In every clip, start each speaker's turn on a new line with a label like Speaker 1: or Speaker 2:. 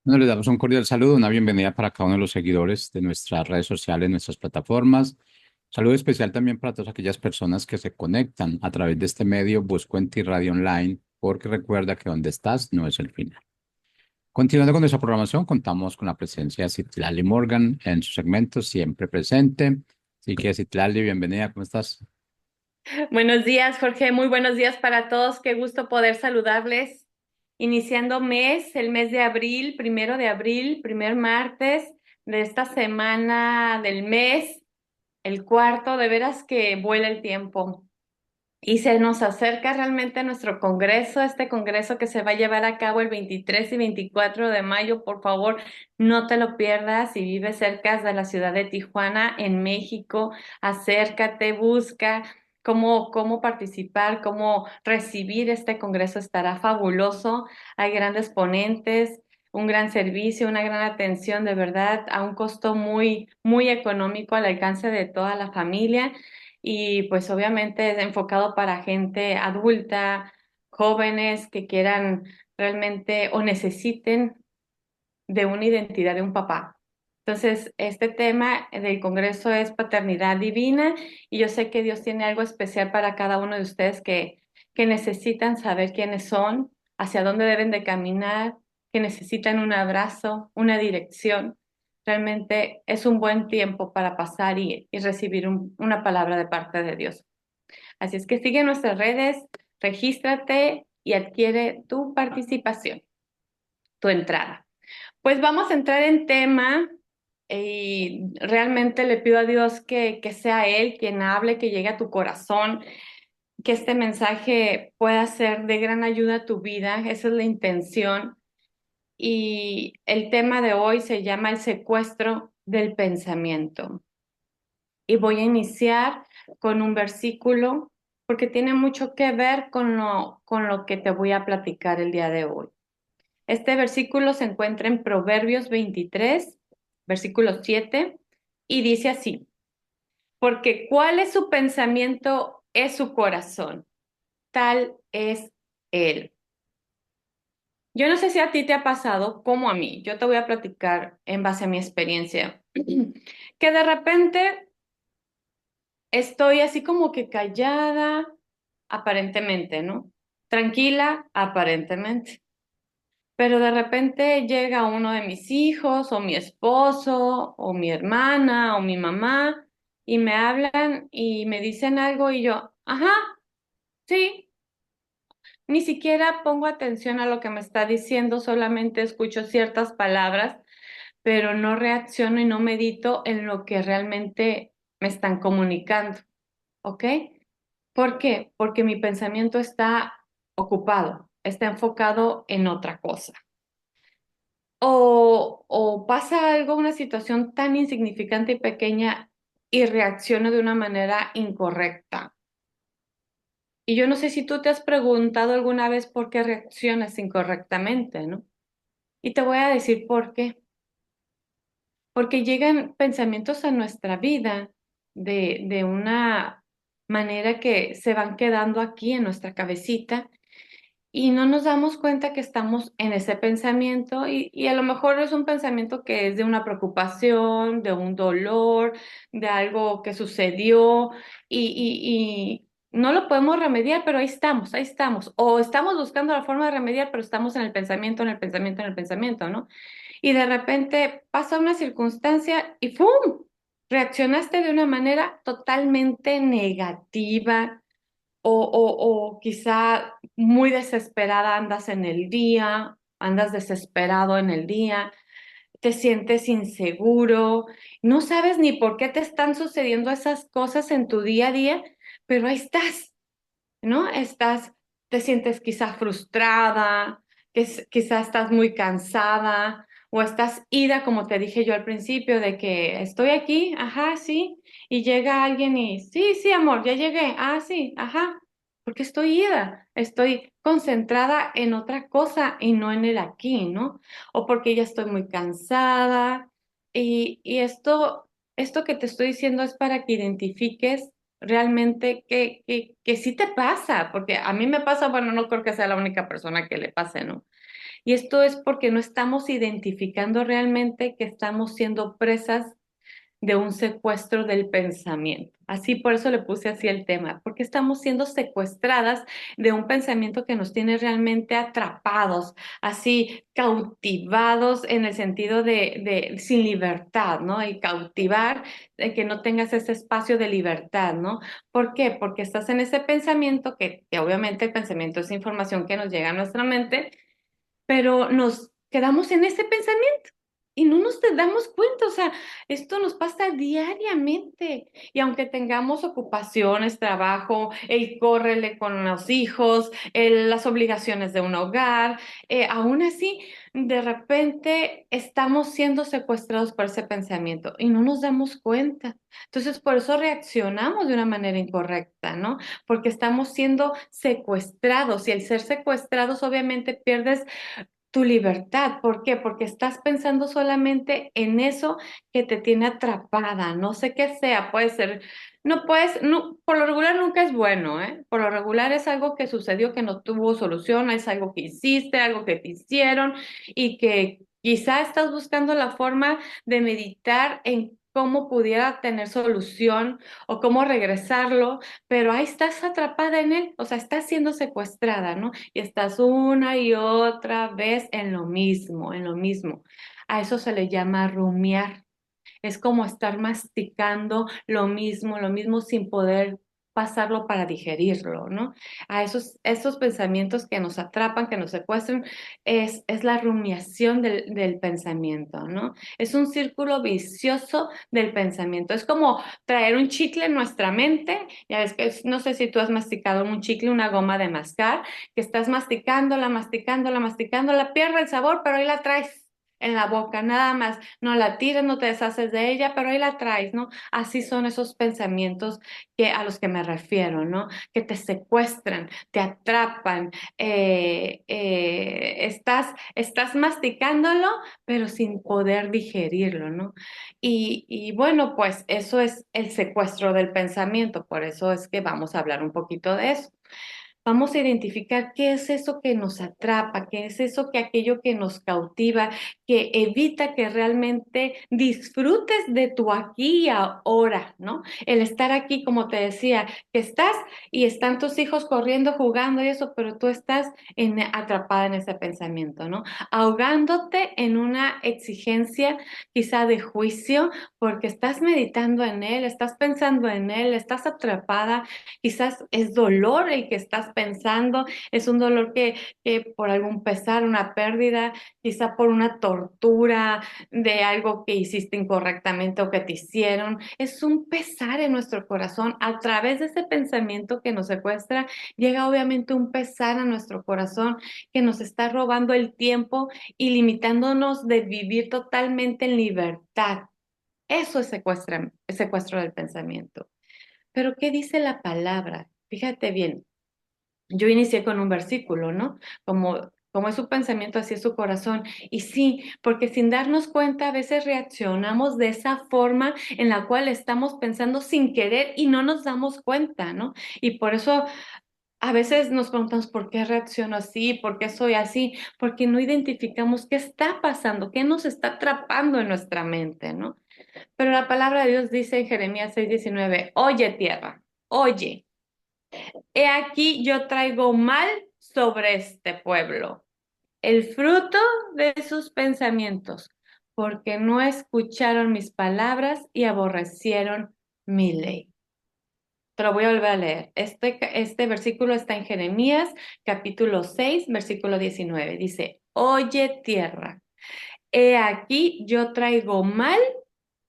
Speaker 1: Bueno, les damos un cordial saludo, una bienvenida para cada uno de los seguidores de nuestras redes sociales, nuestras plataformas. Saludo especial también para todas aquellas personas que se conectan a través de este medio Busco en Ti Radio Online, porque recuerda que donde estás no es el final. Continuando con nuestra programación, contamos con la presencia de Citlali Morgan en su segmento Siempre Presente. Así que Citlali, bienvenida, ¿cómo estás?
Speaker 2: Buenos días, Jorge. Muy buenos días para todos. Qué gusto poder saludarles. Iniciando el mes de abril, 1 de abril, primer martes de esta semana del mes, el cuarto, de veras que vuela el tiempo. Y se nos acerca realmente nuestro congreso, este congreso que se va a llevar a cabo el 23 y 24 de mayo. Por favor, no te lo pierdas. Si vives cerca de la ciudad de Tijuana, en México, acércate, busca cómo participar, cómo recibir este congreso. Estará fabuloso. Hay grandes ponentes, un gran servicio, una gran atención, de verdad, a un costo muy, muy económico al alcance de toda la familia y pues obviamente es enfocado para gente adulta, jóvenes que quieran realmente o necesiten de una identidad de un papá. Entonces, este tema del Congreso es paternidad divina y yo sé que Dios tiene algo especial para cada uno de ustedes que necesitan saber quiénes son, hacia dónde deben de caminar, que necesitan un abrazo, una dirección. Realmente es un buen tiempo para pasar y recibir una palabra de parte de Dios. Así es que sigue nuestras redes, regístrate y adquiere tu participación, tu entrada. Pues vamos a entrar en tema y realmente le pido a Dios que sea Él quien hable, que llegue a tu corazón, que este mensaje pueda ser de gran ayuda a tu vida. Esa es la intención. Y el tema de hoy se llama el secuestro del pensamiento. Y voy a iniciar con un versículo porque tiene mucho que ver con lo que te voy a platicar el día de hoy. Este versículo se encuentra en Proverbios 23, versículo 7, y dice así, porque cuál es su pensamiento es su corazón, tal es él. Yo no sé si a ti te ha pasado como a mí, yo te voy a platicar en base a mi experiencia, que de repente estoy así como que callada, aparentemente, ¿no? Tranquila, aparentemente. Pero de repente llega uno de mis hijos, o mi esposo, o mi hermana, o mi mamá, y me hablan y me dicen algo y yo, ajá, sí, ni siquiera pongo atención a lo que me está diciendo, solamente escucho ciertas palabras, pero no reacciono y no medito en lo que realmente me están comunicando, ¿ok? ¿Por qué? Porque mi pensamiento está ocupado, está enfocado en otra cosa. O pasa algo, una situación tan insignificante y pequeña y reacciono de una manera incorrecta. Y yo no sé si tú te has preguntado alguna vez por qué reaccionas incorrectamente, ¿no? Y te voy a decir por qué. Porque llegan pensamientos a nuestra vida de una manera que se van quedando aquí en nuestra cabecita y no nos damos cuenta que estamos en ese pensamiento y a lo mejor es un pensamiento que es de una preocupación, de un dolor, de algo que sucedió y no lo podemos remediar, pero ahí estamos. O estamos buscando la forma de remediar, pero estamos en el pensamiento, en el pensamiento, en el pensamiento, ¿no? Y de repente pasa una circunstancia y ¡pum! Reaccionaste de una manera totalmente negativa o quizá muy desesperada andas en el día, andas desesperado en el día, te sientes inseguro, no sabes ni por qué te están sucediendo esas cosas en tu día a día, pero ahí estás, ¿no? Te sientes quizá frustrada, quizá estás muy cansada o estás ida, como te dije yo al principio, de que estoy aquí, ajá, sí, y llega alguien y, sí, sí, amor, ya llegué, ah, sí, ajá, porque estoy ida, estoy concentrada en otra cosa y no en el aquí, ¿no? O porque ya estoy muy cansada y esto que te estoy diciendo es para que identifiques realmente que sí te pasa, porque a mí me pasa, bueno, no creo que sea la única persona que le pase, ¿no? Y esto es porque no estamos identificando realmente que estamos siendo presas de un secuestro del pensamiento. Así, por eso le puse así el tema, porque estamos siendo secuestradas de un pensamiento que nos tiene realmente atrapados, así cautivados en el sentido de sin libertad, ¿no? Y cautivar, de que no tengas ese espacio de libertad, ¿no? ¿Por qué? Porque estás en ese pensamiento que obviamente el pensamiento es información que nos llega a nuestra mente, pero nos quedamos en ese pensamiento y no nos damos cuenta, o sea, esto nos pasa diariamente y aunque tengamos ocupaciones, trabajo, el córrele con los hijos, las obligaciones de un hogar, aún así, de repente estamos siendo secuestrados por ese pensamiento y no nos damos cuenta. Entonces, por eso reaccionamos de una manera incorrecta, ¿no? Porque estamos siendo secuestrados y al ser secuestrados, obviamente pierdes tu libertad. ¿Por qué? Porque estás pensando solamente en eso que te tiene atrapada, no sé qué sea, puede ser, no puedes, no, por lo regular nunca es bueno, ¿eh? Por lo regular es algo que sucedió que no tuvo solución, es algo que hiciste, algo que te hicieron y que quizá estás buscando la forma de meditar en cómo pudiera tener solución o cómo regresarlo, pero ahí estás atrapada en él, o sea, estás siendo secuestrada, ¿no? Y estás una y otra vez en lo mismo, en lo mismo. A eso se le llama rumiar. Es como estar masticando lo mismo sin poder pasarlo para digerirlo, ¿no? A esos pensamientos que nos atrapan, que nos secuestran, es la rumiación del pensamiento, ¿no? Es un círculo vicioso del pensamiento. Es como traer un chicle en nuestra mente. Ya ves que no sé si tú has masticado un chicle, una goma de mascar, que estás masticándola, masticándola, masticándola, pierde el sabor, pero ahí la traes en la boca, nada más. No la tiras, no te deshaces de ella, pero ahí la traes, ¿no? Así son esos pensamientos a los que me refiero, ¿no? Que te secuestran, te atrapan, estás masticándolo, pero sin poder digerirlo, ¿no? Y bueno, pues eso es el secuestro del pensamiento, por eso es que vamos a hablar un poquito de eso. Vamos a identificar qué es eso que nos atrapa, qué es eso que aquello que nos cautiva, que evita que realmente disfrutes de tu aquí y ahora, ¿no? El estar aquí, como te decía, que estás y están tus hijos corriendo, jugando y eso, pero tú estás atrapada en ese pensamiento, ¿no? Ahogándote en una exigencia quizá de juicio, porque estás meditando en él, estás pensando en él, estás atrapada. Quizás es dolor el que estás pensando, es un dolor que por algún pesar, una pérdida, quizá por una tortura de algo que hiciste incorrectamente o que te hicieron. Es un pesar en nuestro corazón. A través de ese pensamiento que nos secuestra, llega obviamente un pesar a nuestro corazón que nos está robando el tiempo y limitándonos de vivir totalmente en libertad. Eso es secuestro del pensamiento. Pero ¿qué dice la palabra? Fíjate bien, yo inicié con un versículo, ¿no? Como es su pensamiento, así es su corazón. Y sí, porque sin darnos cuenta, a veces reaccionamos de esa forma en la cual estamos pensando sin querer y no nos damos cuenta, ¿no? Y por eso a veces nos preguntamos por qué reacciono así, por qué soy así, porque no identificamos qué está pasando, qué nos está atrapando en nuestra mente, ¿no? Pero la palabra de Dios dice en Jeremías 6:19, oye tierra, oye. He aquí yo traigo mal sobre este pueblo, el fruto de sus pensamientos, porque no escucharon mis palabras y aborrecieron mi ley. Te lo voy a volver a leer. Este versículo está en Jeremías, capítulo 6, versículo 19. Dice, oye tierra, he aquí yo traigo mal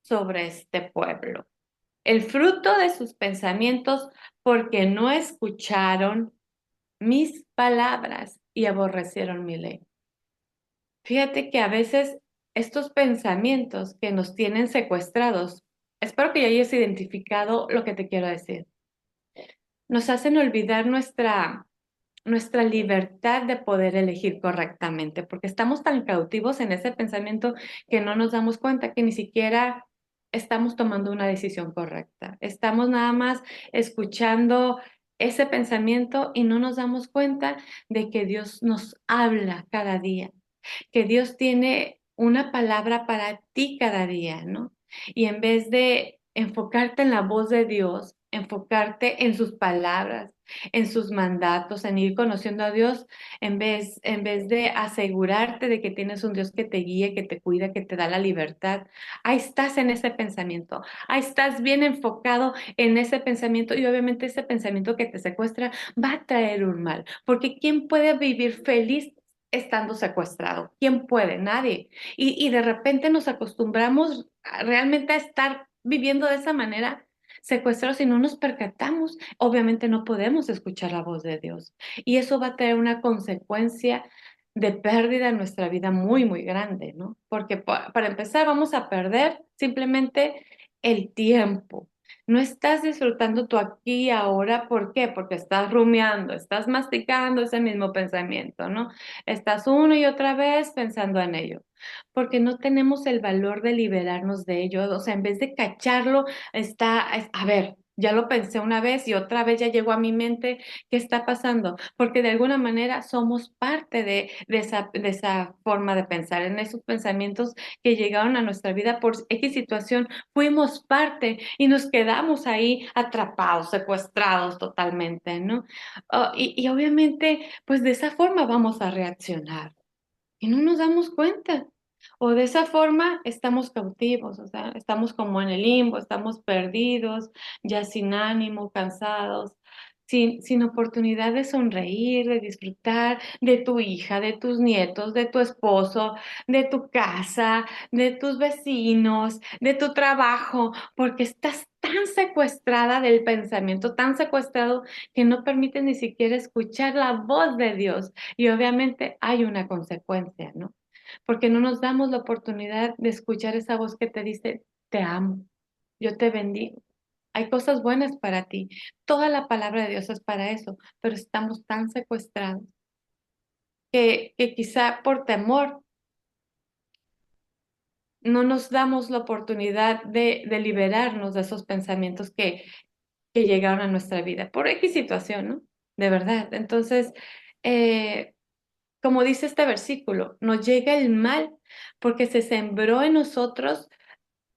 Speaker 2: sobre este pueblo, el fruto de sus pensamientos, porque no escucharon mis palabras y aborrecieron mi ley. Fíjate que a veces estos pensamientos que nos tienen secuestrados, espero que ya hayas identificado lo que te quiero decir, nos hacen olvidar nuestra libertad de poder elegir correctamente, porque estamos tan cautivos en ese pensamiento que no nos damos cuenta que ni siquiera estamos tomando una decisión correcta. Estamos nada más escuchando ese pensamiento y no nos damos cuenta de que Dios nos habla cada día, que Dios tiene una palabra para ti cada día, ¿no? Y en vez de enfocarte en la voz de Dios, enfocarte en sus palabras, en sus mandatos, en ir conociendo a Dios, en vez de asegurarte de que tienes un Dios que te guíe, que te cuida, que te da la libertad, ahí estás en ese pensamiento, ahí estás bien enfocado en ese pensamiento y obviamente ese pensamiento que te secuestra va a traer un mal, porque ¿quién puede vivir feliz estando secuestrado? ¿Quién puede? Nadie. Y de repente nos acostumbramos realmente a estar viviendo de esa manera secuestrados y no nos percatamos. Obviamente no podemos escuchar la voz de Dios. Y eso va a tener una consecuencia de pérdida en nuestra vida muy, muy grande, ¿no? Porque para empezar vamos a perder simplemente el tiempo. No estás disfrutando tu aquí y ahora, ¿por qué? Porque estás rumiando, estás masticando ese mismo pensamiento, ¿no? Estás una y otra vez pensando en ello, porque no tenemos el valor de liberarnos de ello. O sea, en vez de cacharlo, a ver, ya lo pensé una vez y otra vez ya llegó a mi mente, ¿qué está pasando? Porque de alguna manera somos parte de esa forma de pensar, en esos pensamientos que llegaron a nuestra vida por X situación, fuimos parte y nos quedamos ahí atrapados, secuestrados totalmente, ¿no? Y obviamente, pues de esa forma vamos a reaccionar y no nos damos cuenta. O de esa forma estamos cautivos, o sea, estamos como en el limbo, estamos perdidos, ya sin ánimo, cansados, sin oportunidad de sonreír, de disfrutar de tu hija, de tus nietos, de tu esposo, de tu casa, de tus vecinos, de tu trabajo, porque estás tan secuestrada del pensamiento, tan secuestrado que no permites ni siquiera escuchar la voz de Dios. Y obviamente hay una consecuencia, ¿no? Porque no nos damos la oportunidad de escuchar esa voz que te dice, te amo, yo te bendigo. Hay cosas buenas para ti. Toda la palabra de Dios es para eso, pero estamos tan secuestrados que quizá por temor no nos damos la oportunidad de liberarnos de esos pensamientos que llegaron a nuestra vida, por X situación, ¿no? De verdad. Entonces, eh, como dice este versículo, nos llega el mal porque se sembró en nosotros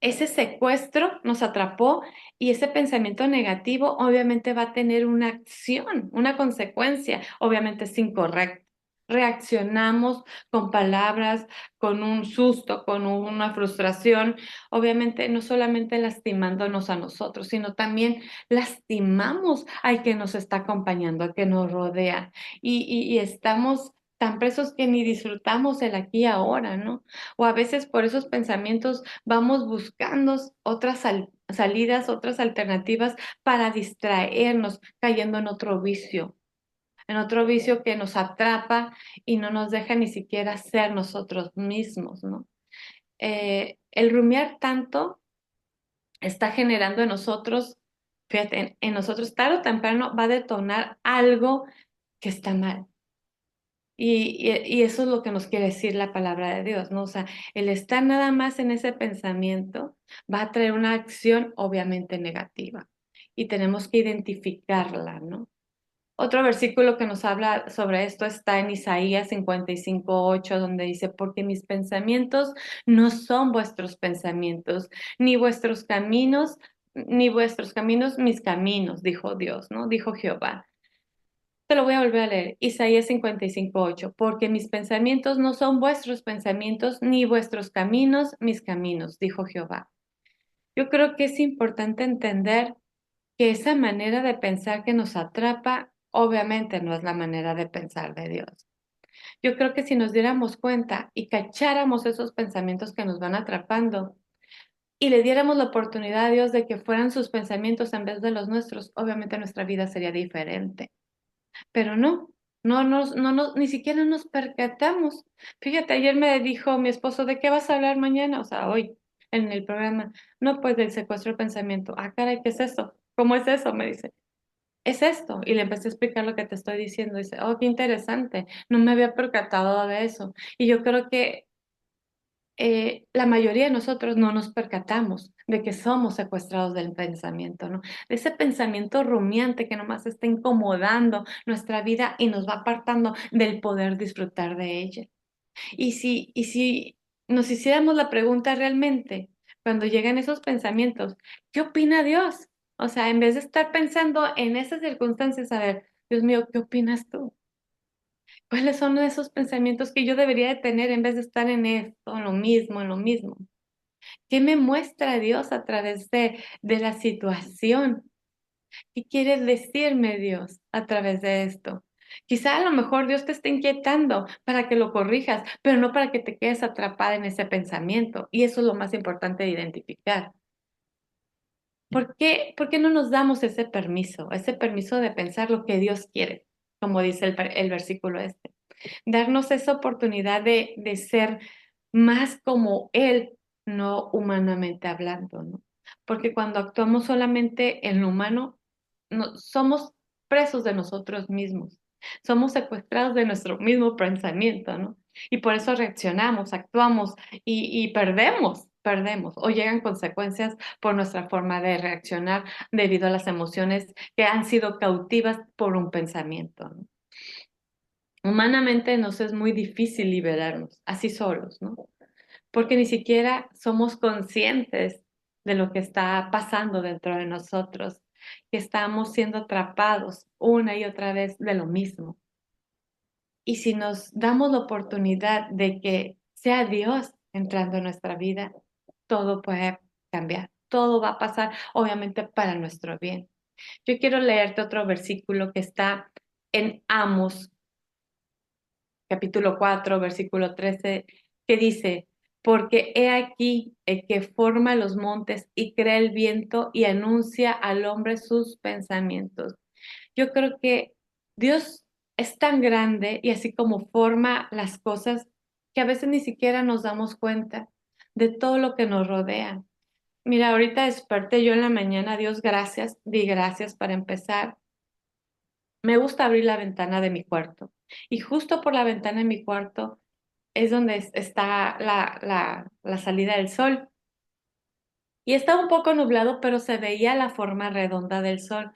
Speaker 2: ese secuestro, nos atrapó y ese pensamiento negativo obviamente va a tener una acción, una consecuencia, obviamente es incorrecto. Reaccionamos con palabras, con un susto, con una frustración, obviamente no solamente lastimándonos a nosotros, sino también lastimamos al que nos está acompañando, al que nos rodea y estamos tan presos que ni disfrutamos el aquí y ahora, ¿no? O a veces por esos pensamientos vamos buscando otras salidas, otras alternativas para distraernos, cayendo en otro vicio que nos atrapa y no nos deja ni siquiera ser nosotros mismos, ¿no? El rumiar tanto está generando en nosotros, fíjate, en nosotros tarde o temprano va a detonar algo que está mal. Y eso es lo que nos quiere decir la palabra de Dios, ¿no? O sea, el estar nada más en ese pensamiento va a traer una acción obviamente negativa y tenemos que identificarla, ¿no? Otro versículo que nos habla sobre esto está en Isaías 55:8, donde dice, porque mis pensamientos no son vuestros pensamientos, ni vuestros caminos mis caminos, dijo Dios, ¿no? Dijo Jehová. Te lo voy a volver a leer. Isaías 55:8. Porque mis pensamientos no son vuestros pensamientos, ni vuestros caminos mis caminos, dijo Jehová. Yo creo que es importante entender que esa manera de pensar que nos atrapa, obviamente no es la manera de pensar de Dios. Yo creo que si nos diéramos cuenta y cacháramos esos pensamientos que nos van atrapando y le diéramos la oportunidad a Dios de que fueran sus pensamientos en vez de los nuestros, obviamente nuestra vida sería diferente. Pero ni siquiera nos percatamos. Fíjate, ayer me dijo mi esposo, ¿de qué vas a hablar mañana? O sea, hoy, en el programa. No, pues del secuestro de pensamiento. Ah, caray, ¿qué es eso? ¿Cómo es eso? Me dice. Es esto. Y le empecé a explicar lo que te estoy diciendo. Dice, oh, qué interesante. No me había percatado de eso. Y yo creo que la mayoría de nosotros no nos percatamos de que somos secuestrados del pensamiento, ¿no? De ese pensamiento rumiante que nomás está incomodando nuestra vida y nos va apartando del poder disfrutar de ella. Y si nos hiciéramos la pregunta realmente, cuando llegan esos pensamientos, ¿qué opina Dios? O sea, en vez de estar pensando en esas circunstancias, a ver, Dios mío, ¿qué opinas tú? ¿Cuáles son esos pensamientos que yo debería de tener en vez de estar en esto, en lo mismo, en lo mismo? ¿Qué me muestra Dios a través de la situación? ¿Qué quiere decirme Dios a través de esto? Quizá a lo mejor Dios te está inquietando para que lo corrijas, pero no para que te quedes atrapada en ese pensamiento. Y eso es lo más importante de identificar. ¿Por qué no nos damos ese permiso de pensar lo que Dios quiere, como dice el versículo este? Darnos esa oportunidad de ser más como Él, no humanamente hablando, ¿no? Porque cuando actuamos solamente en lo humano, no, somos presos de nosotros mismos, somos secuestrados de nuestro mismo pensamiento, ¿no? Y por eso reaccionamos, actuamos y perdemos, o llegan consecuencias por nuestra forma de reaccionar debido a las emociones que han sido cautivas por un pensamiento, ¿no? Humanamente nos es muy difícil liberarnos así solos, ¿no? Porque ni siquiera somos conscientes de lo que está pasando dentro de nosotros, que estamos siendo atrapados una y otra vez de lo mismo. Y si nos damos la oportunidad de que sea Dios entrando en nuestra vida, todo puede cambiar, todo va a pasar, obviamente, para nuestro bien. Yo quiero leerte otro versículo que está en Amos capítulo 4 versículo 13 que dice, porque he aquí el que forma los montes y crea el viento y anuncia al hombre sus pensamientos. Yo creo que Dios es tan grande y así como forma las cosas que a veces ni siquiera nos damos cuenta de todo lo que nos rodea. Mira, ahorita desperté yo en la mañana, Dios gracias, di gracias para empezar. Me gusta abrir la ventana de mi cuarto y justo por la ventana de mi cuarto es donde está la salida del sol. Y estaba un poco nublado, pero se veía la forma redonda del sol.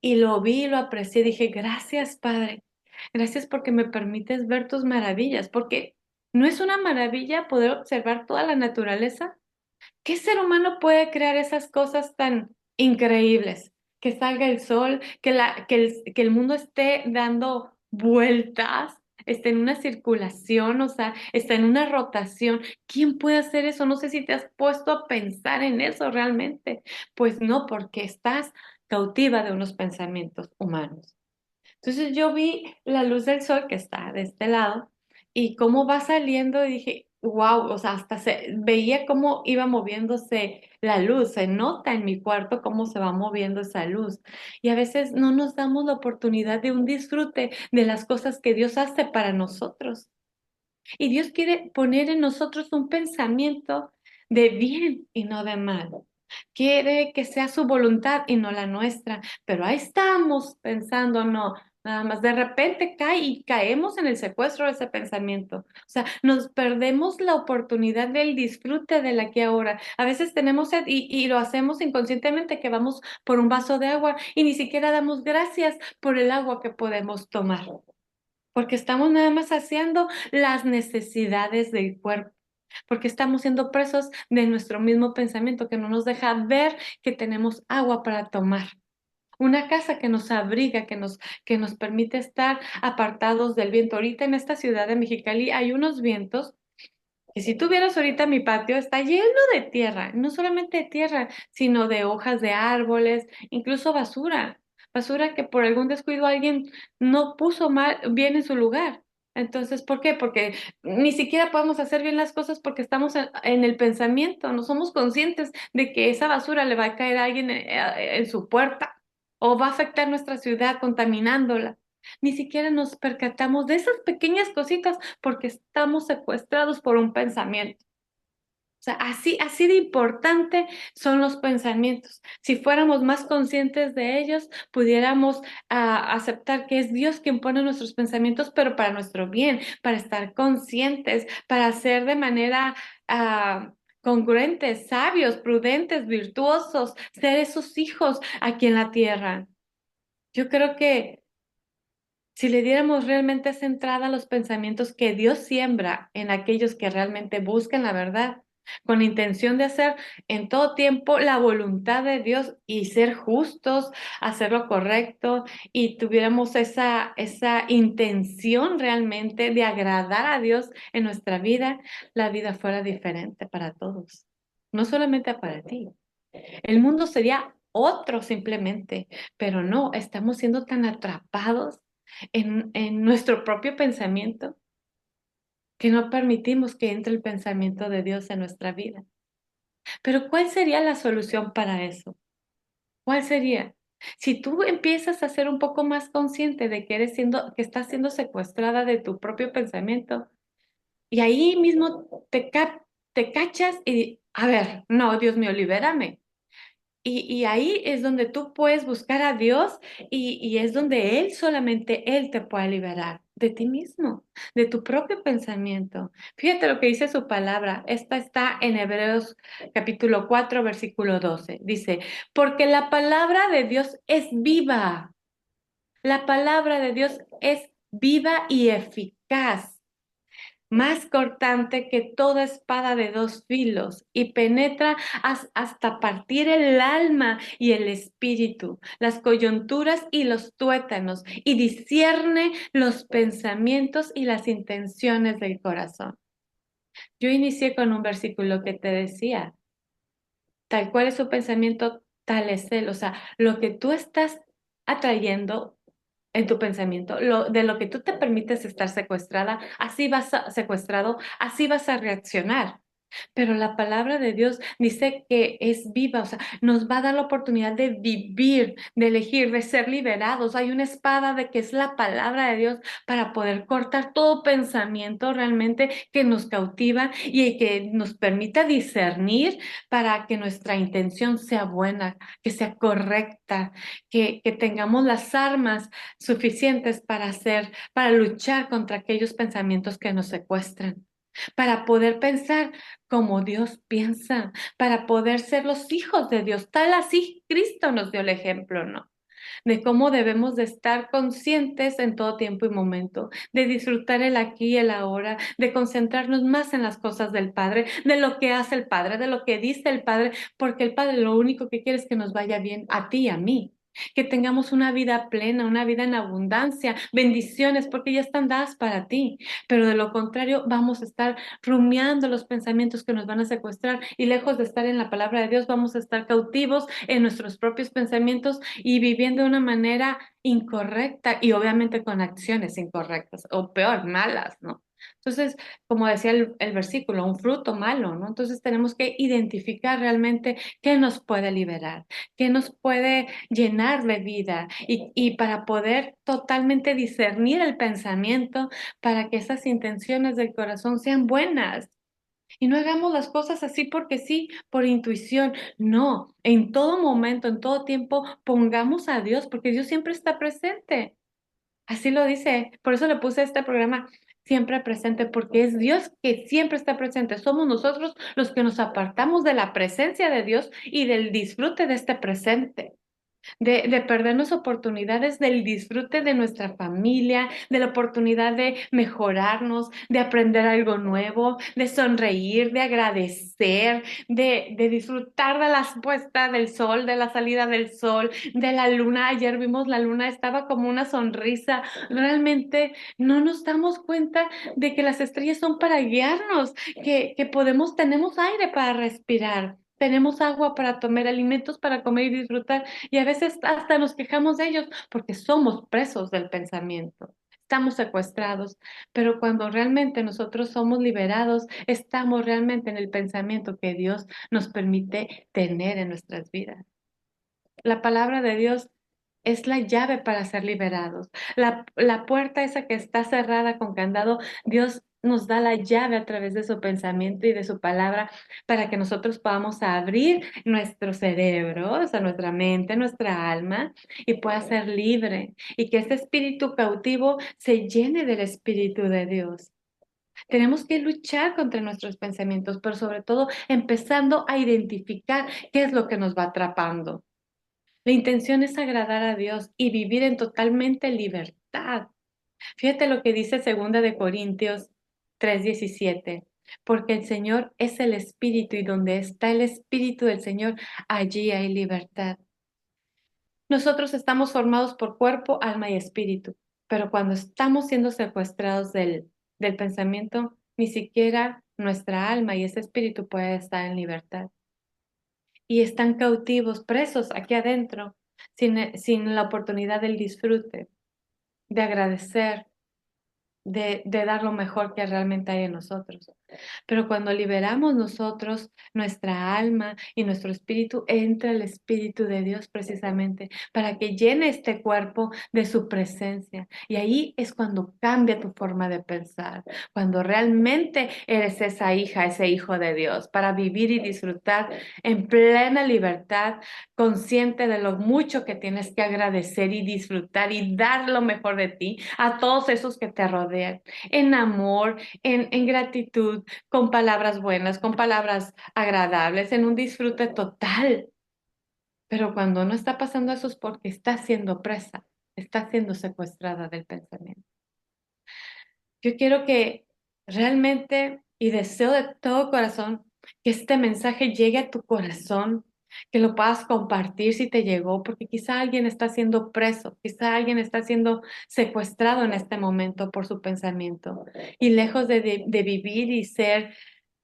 Speaker 2: Y lo vi, lo aprecié, dije, gracias, Padre. Gracias porque me permites ver tus maravillas, porque no es una maravilla poder observar toda la naturaleza. ¿Qué ser humano puede crear esas cosas tan increíbles? Que salga el sol, que el mundo esté dando vueltas, esté en una circulación, o sea, está en una rotación. ¿Quién puede hacer eso? No sé si te has puesto a pensar en eso realmente. Pues no, porque estás cautiva de unos pensamientos humanos. Entonces yo vi la luz del sol que está de este lado y cómo va saliendo y dije, wow, o sea, hasta se veía cómo iba moviéndose la luz, se nota en mi cuarto cómo se va moviendo esa luz. Y a veces no nos damos la oportunidad de un disfrute de las cosas que Dios hace para nosotros. Y Dios quiere poner en nosotros un pensamiento de bien y no de mal. Quiere que sea su voluntad y no la nuestra. Pero ahí estamos pensando, no, nada más de repente cae y caemos en el secuestro de ese pensamiento. O sea, nos perdemos la oportunidad del disfrute del aquí ahora. A veces tenemos sed y lo hacemos inconscientemente que vamos por un vaso de agua y ni siquiera damos gracias por el agua que podemos tomar porque estamos nada más saciando las necesidades del cuerpo, porque estamos siendo presos de nuestro mismo pensamiento que no nos deja ver que tenemos agua para tomar. Una casa que nos abriga, que nos permite estar apartados del viento. Ahorita en esta ciudad de Mexicali hay unos vientos que si tuvieras ahorita mi patio está lleno de tierra, no solamente de tierra, sino de hojas de árboles, incluso basura, basura que por algún descuido alguien no puso mal, bien en su lugar. Entonces, ¿por qué? Porque ni siquiera podemos hacer bien las cosas porque estamos en el pensamiento, no somos conscientes de que esa basura le va a caer a alguien en su puerta o va a afectar nuestra ciudad contaminándola. Ni siquiera nos percatamos de esas pequeñas cositas porque estamos secuestrados por un pensamiento. sea, así de importante son los pensamientos. Si fuéramos más conscientes de ellos, pudiéramos aceptar que es Dios quien pone nuestros pensamientos, pero para nuestro bien, para estar conscientes, para hacer de manera ah, congruentes, sabios, prudentes, virtuosos, ser esos hijos aquí en la tierra. Yo creo que si le diéramos realmente esa entrada a los pensamientos que Dios siembra en aquellos que realmente buscan la verdad, con la intención de hacer en todo tiempo la voluntad de Dios y ser justos, hacer lo correcto, y tuviéramos esa intención realmente de agradar a Dios en nuestra vida, la vida fuera diferente para todos, no solamente para ti. El mundo sería otro simplemente, pero no, estamos siendo tan atrapados en nuestro propio pensamiento que no permitimos que entre el pensamiento de Dios en nuestra vida. Pero ¿cuál sería la solución para eso? ¿Cuál sería? Si tú empiezas a ser un poco más consciente de que que estás siendo secuestrada de tu propio pensamiento, y ahí mismo te cachas y, a ver, no, Dios mío, libérame. Y ahí es donde tú puedes buscar a Dios y es donde Él, solamente Él te puede liberar de ti mismo, de tu propio pensamiento. Fíjate lo que dice su palabra. Esta está en Hebreos capítulo 4 versículo 12. Dice, porque la palabra de Dios es viva. La palabra de Dios es viva y eficaz, más cortante que toda espada de dos filos, y penetra hasta partir el alma y el espíritu, las coyunturas y los tuétanos, y discierne los pensamientos y las intenciones del corazón. Yo inicié con un versículo que te decía, tal cual es su pensamiento, tal es él. O sea, lo que tú estás atrayendo en tu pensamiento, de lo que tú te permites estar secuestrada, secuestrado, así vas a reaccionar. Pero la palabra de Dios dice que es viva, o sea, nos va a dar la oportunidad de vivir, de elegir, de ser liberados. Hay una espada de que es la palabra de Dios para poder cortar todo pensamiento realmente que nos cautiva y que nos permita discernir para que nuestra intención sea buena, que sea correcta, que tengamos las armas suficientes para luchar contra aquellos pensamientos que nos secuestran, para poder pensar como Dios piensa, para poder ser los hijos de Dios. Tal así Cristo nos dio el ejemplo, ¿no? De cómo debemos de estar conscientes en todo tiempo y momento, de disfrutar el aquí y el ahora, de concentrarnos más en las cosas del Padre, de lo que hace el Padre, de lo que dice el Padre, porque el Padre lo único que quiere es que nos vaya bien a ti y a mí. Que tengamos una vida plena, una vida en abundancia, bendiciones, porque ya están dadas para ti. Pero de lo contrario, vamos a estar rumiando los pensamientos que nos van a secuestrar, y lejos de estar en la palabra de Dios, vamos a estar cautivos en nuestros propios pensamientos y viviendo de una manera incorrecta y obviamente con acciones incorrectas o peor, malas, ¿no? Entonces, como decía el versículo, un fruto malo, ¿no? Entonces tenemos que identificar realmente qué nos puede liberar, qué nos puede llenar de vida, y para poder totalmente discernir el pensamiento para que esas intenciones del corazón sean buenas. Y no hagamos las cosas así porque sí, por intuición. No, en todo momento, en todo tiempo, pongamos a Dios, porque Dios siempre está presente. Así lo dice. Por eso le puse este programa siempre presente, porque es Dios que siempre está presente. Somos nosotros los que nos apartamos de la presencia de Dios y del disfrute de este presente, de perdernos oportunidades del disfrute de nuestra familia, de la oportunidad de mejorarnos, de aprender algo nuevo, de sonreír, de agradecer, de disfrutar de la puesta del sol, de la salida del sol, de la luna. Ayer vimos la luna, estaba como una sonrisa. Realmente no nos damos cuenta de que las estrellas son para guiarnos, que tenemos aire para respirar. Tenemos agua para tomar, alimentos para comer y disfrutar, y a veces hasta nos quejamos de ellos porque somos presos del pensamiento, estamos secuestrados, pero cuando realmente nosotros somos liberados, estamos realmente en el pensamiento que Dios nos permite tener en nuestras vidas. La palabra de Dios es la llave para ser liberados. La puerta esa que está cerrada con candado, Dios nos da la llave a través de su pensamiento y de su palabra para que nosotros podamos abrir nuestro cerebro, o sea, nuestra mente, nuestra alma y pueda ser libre y que este espíritu cautivo se llene del Espíritu de Dios. Tenemos que luchar contra nuestros pensamientos, pero sobre todo empezando a identificar qué es lo que nos va atrapando. La intención es agradar a Dios y vivir en totalmente libertad. Fíjate lo que dice Segunda de Corintios 3:17, porque el Señor es el Espíritu y donde está el Espíritu del Señor, allí hay libertad. Nosotros estamos formados por cuerpo, alma y espíritu, pero cuando estamos siendo secuestrados del pensamiento, ni siquiera nuestra alma y ese espíritu puede estar en libertad. Y están cautivos, presos aquí adentro, sin la oportunidad del disfrute, de agradecer, de dar lo mejor que realmente hay en nosotros. Pero cuando liberamos nosotros, nuestra alma y nuestro espíritu, entra el Espíritu de Dios precisamente para que llene este cuerpo de su presencia. Y ahí es cuando cambia tu forma de pensar, cuando realmente eres esa hija, ese hijo de Dios, para vivir y disfrutar en plena libertad, consciente de lo mucho que tienes que agradecer y disfrutar y dar lo mejor de ti a todos esos que te rodean, en amor, en gratitud, con palabras buenas, con palabras agradables, en un disfrute total. Pero cuando no está pasando eso es porque está siendo presa, está siendo secuestrada del pensamiento. Yo quiero que realmente y deseo de todo corazón que este mensaje llegue a tu corazón, que lo puedas compartir si te llegó, porque quizá alguien está siendo preso, quizá alguien está siendo secuestrado en este momento por su pensamiento. Y lejos de vivir y ser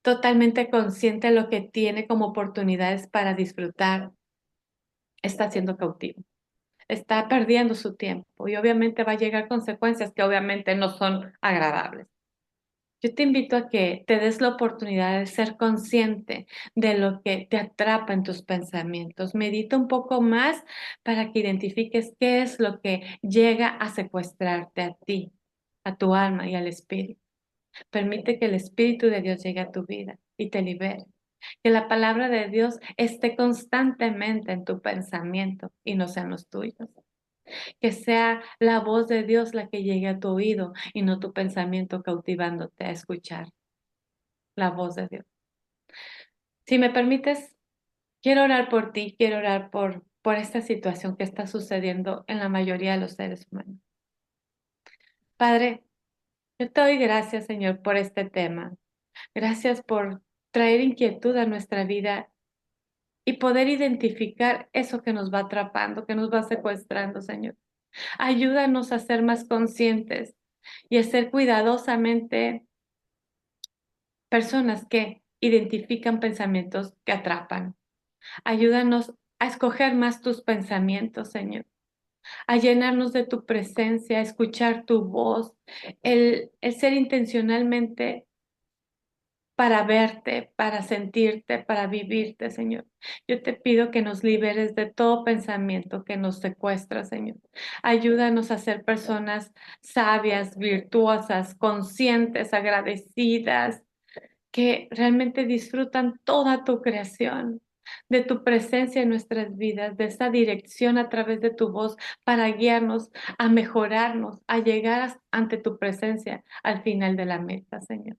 Speaker 2: totalmente consciente de lo que tiene como oportunidades para disfrutar, está siendo cautivo, está perdiendo su tiempo y obviamente va a llegar consecuencias que obviamente no son agradables. Yo te invito a que te des la oportunidad de ser consciente de lo que te atrapa en tus pensamientos. Medita un poco más para que identifiques qué es lo que llega a secuestrarte a ti, a tu alma y al espíritu. Permite que el Espíritu de Dios llegue a tu vida y te libere. Que la palabra de Dios esté constantemente en tu pensamiento y no sean los tuyos. Que sea la voz de Dios la que llegue a tu oído y no tu pensamiento cautivándote a escuchar la voz de Dios. Si me permites, quiero orar por ti, quiero orar por esta situación que está sucediendo en la mayoría de los seres humanos. Padre, yo te doy gracias, Señor, por este tema. Gracias por traer inquietud a nuestra vida y poder identificar eso que nos va atrapando, que nos va secuestrando, Señor. Ayúdanos a ser más conscientes y a ser cuidadosamente personas que identifican pensamientos que atrapan. Ayúdanos a escoger más tus pensamientos, Señor, a llenarnos de tu presencia, a escuchar tu voz, el ser intencionalmente para verte, para sentirte, para vivirte, Señor. Yo te pido que nos liberes de todo pensamiento que nos secuestra, Señor. Ayúdanos a ser personas sabias, virtuosas, conscientes, agradecidas, que realmente disfrutan toda tu creación, de tu presencia en nuestras vidas, de esa dirección a través de tu voz para guiarnos a mejorarnos, a llegar ante tu presencia al final de la meta, Señor.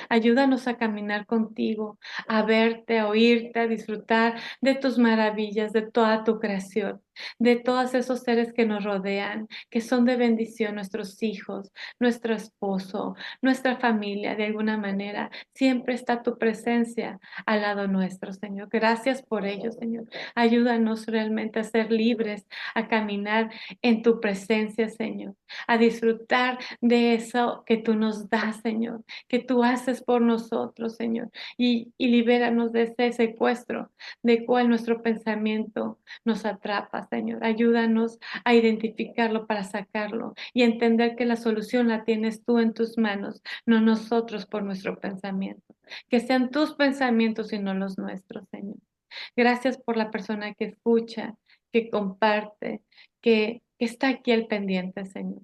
Speaker 2: Ayúdanos a caminar contigo, a verte, a oírte, a disfrutar de tus maravillas, de toda tu creación, de todos esos seres que nos rodean, que son de bendición, nuestros hijos, nuestro esposo, nuestra familia, de alguna manera. Siempre está tu presencia al lado nuestro, Señor. Gracias por ello, Señor. Ayúdanos realmente a ser libres, a caminar en tu presencia, Señor, a disfrutar de eso que tú nos das, Señor, que tú haces por nosotros, Señor, y libéranos de ese secuestro de cual nuestro pensamiento nos atrapa, Señor. Ayúdanos a identificarlo para sacarlo y entender que la solución la tienes tú en tus manos, no nosotros por nuestro pensamiento. Que sean tus pensamientos y no los nuestros, Señor. Gracias por la persona que escucha, que comparte, que está aquí al pendiente, Señor.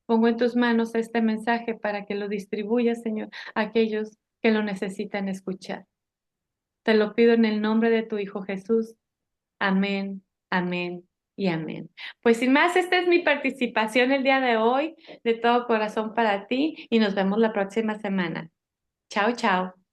Speaker 2: Pongo en tus manos este mensaje para que lo distribuyas, Señor, a aquellos que lo necesitan escuchar. Te lo pido en el nombre de tu Hijo Jesús. Amén, amén y amén. Pues sin más, esta es mi participación el día de hoy, de todo corazón para ti y nos vemos la próxima semana. Chao, chao.